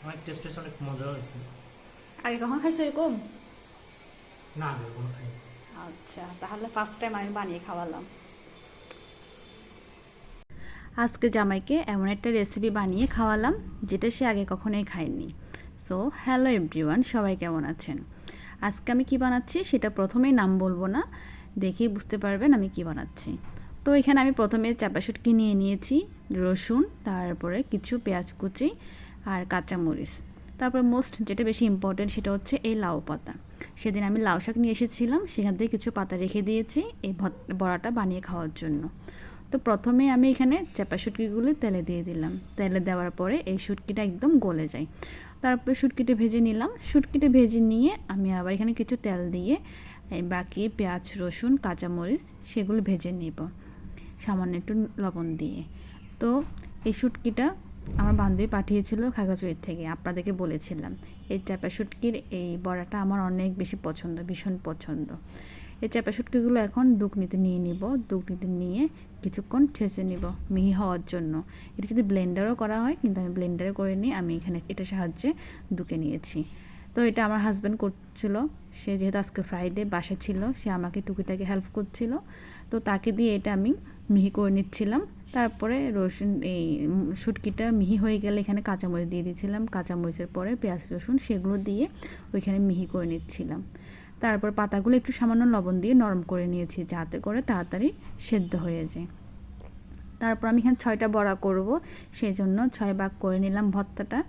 অনেক টেস্ট হয়েছে, অনেক মজা হয়েছে। আগে কখন খাইছো এরকম? না আগে কোনো খাই। আচ্ছা, তাহলে ফার্স্ট টাইম আমি বানিয়ে খাওয়ালাম। আজকে জামাইকে এমন একটা রেসিপি বানিয়ে খাওয়ালাম যেটা সে আগে কখনোই খায়নি। সো হ্যালো এভরিওয়ান, সবাই কেমন আছেন? আজকে আমি কি বানাচ্ছি সেটা প্রথমেই নাম বলবো না, দেখেই বুঝতে পারবেন আমি কি বানাচ্ছি। তো এখানে আমি প্রথমে চাপা শুটকি নিয়ে নিয়েছি, রসুন, তারপরে কিছু পেঁয়াজ কুচি আর কাঁচামরিচ। তারপর মোস্ট যেটা বেশি ইম্পর্টেন্ট সেটা হচ্ছে এই লাউ পাতা। সেদিন আমি লাউ শাক নিয়ে এসেছিলাম, সেখান থেকে কিছু পাতা রেখে দিয়েছি এই বড়াটা বানিয়ে খাওয়ার জন্য। তো প্রথমে আমি এখানে চাপা শুটকিগুলো তেলে দিয়ে দিলাম। তেলে দেওয়ার পরে এই শুটকিটা একদম গলে যায়। তারপরে শুটকিটা ভেজে নিলাম। শুটকিটা ভেজে নিয়ে আমি আবার এখানে কিছু তেল দিয়ে বাকি পেঁয়াজ, রসুন, কাঁচামরিচ সেগুলো ভেজে নেব সামান্য একটু লবণ দিয়ে। তো এই শুটকিটা আমার বান্ধবী পাঠিয়েছিল খাগড়াছড়ি থেকে, আপনাদেরকে বলেছিলাম। এই চাপা শুটকির এই বড়াটা আমার অনেক বেশি পছন্দ, ভীষণ পছন্দ। এই চাপা শুটকিগুলো এখন দুকনিতে নিয়ে নিব। দুকনিতে নিয়ে কিছুক্ষণ ছেঁচে নিব মিহি হওয়ার জন্য। এটা যদি ব্লেন্ডারও করা হয়, কিন্তু আমি ব্লেন্ডারে করে নিই, আমি এখানে এটার সাহায্যে দুকে নিয়েছি। তো এটা আমার হাজব্যান্ড করছিল। সে যেহেতু আজকে ফ্রাইডে বাসায় ছিল, সে আমাকে টুকিটাকি হেল্প করছিল। তো তাকে দিয়ে এটা আমি মিহি করে নিচ্ছিলাম। তারপরে রসুন এই শুটকিটা মিহি হয়ে গেলে এখানে কাঁচামরিচ দিয়ে দিয়েছিলাম। কাঁচামরিচের পরে পেঁয়াজ, রসুন সেগুলো দিয়ে ওইখানে মিহি করে নিচ্ছিলাম। তারপর পাতাগুলো একটু সামান্য লবণ দিয়ে নরম করে নিয়েছি, যাতে করে তাড়াতাড়ি সেদ্ধ হয়ে যায়। তারপর আমি এখানে 6টা বড়া করব, সেই জন্য 6 ভাগ করে নিলাম ভর্তাটা।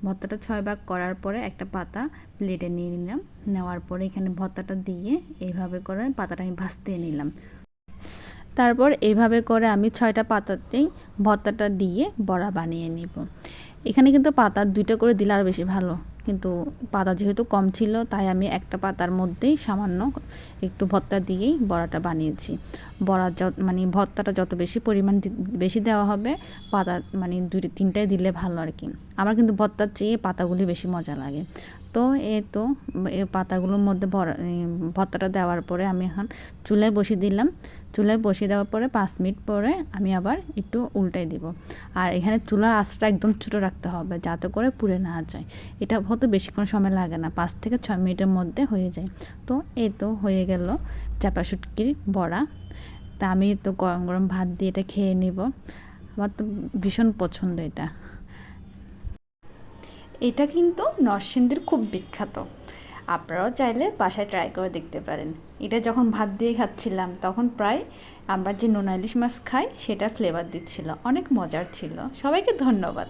ভর্তাটা 6 ভাগ করার পরে একটা পাতা প্লেটে নিয়ে নিলাম। নেওয়ার পরে এখানে ভর্তাটা দিয়ে এইভাবে করে পাতাটা আমি ভাজতে নিলাম। তারপর এইভাবে করে আমি 6টা পাতাতেই ভর্তাটা দিয়ে বড়া বানিয়ে নিব। এখানে কিন্তু পাতা 2টা করে দিলে আরও বেশি ভালো, কিন্তু পাতা যেহেতু কম ছিল তাই আমি একটা পাতার মধ্যেই সামান্য একটু ভর্তা দিয়েই বড়াটা বানিয়েছি। বড়া মানে ভর্তাটা যত বেশি পরিমাণ বেশি দেওয়া হবে, পাতা মানে 2-3টাই দিলে ভালো আর কি। আমার কিন্তু ভর্তার চেয়ে পাতাগুলি বেশি মজা লাগে। তো তো এই পাতাগুলোর মধ্যে ভর্তাটা দেওয়ার পরে আমি এখন চুলায় বসিয়ে দিলাম। চুলায় বসিয়ে দেওয়ার পরে 5 মিনিট পরে আমি আবার একটু উল্টাই দিব। আর এখানে চুলার আঁচটা একদম ছোটো রাখতে হবে, যাতে করে পুড়ে না যায়। এটা হতে বেশিক্ষণ সময় লাগে না, 5 থেকে 6 মিনিটের মধ্যে হয়ে যায়। তো এই তো হয়ে গেল চাপা শুটকির বড়া। তা আমি তো গরম গরম ভাত দিয়ে এটা খেয়ে নিব। আমার তো ভীষণ পছন্দ এটা। এটা কিন্তু নরসিংদীর খুব বিখ্যাত। আপনারাও চাইলে বাসায় ট্রাই করে দেখতে পারেন। এটা যখন ভাত দিয়ে খাচ্ছিলাম তখন প্রায় আমরা যে নোনা ইলিশ মাছ খাই সেটা ফ্লেভার দিচ্ছিল, অনেক মজার ছিল। সবাইকে ধন্যবাদ।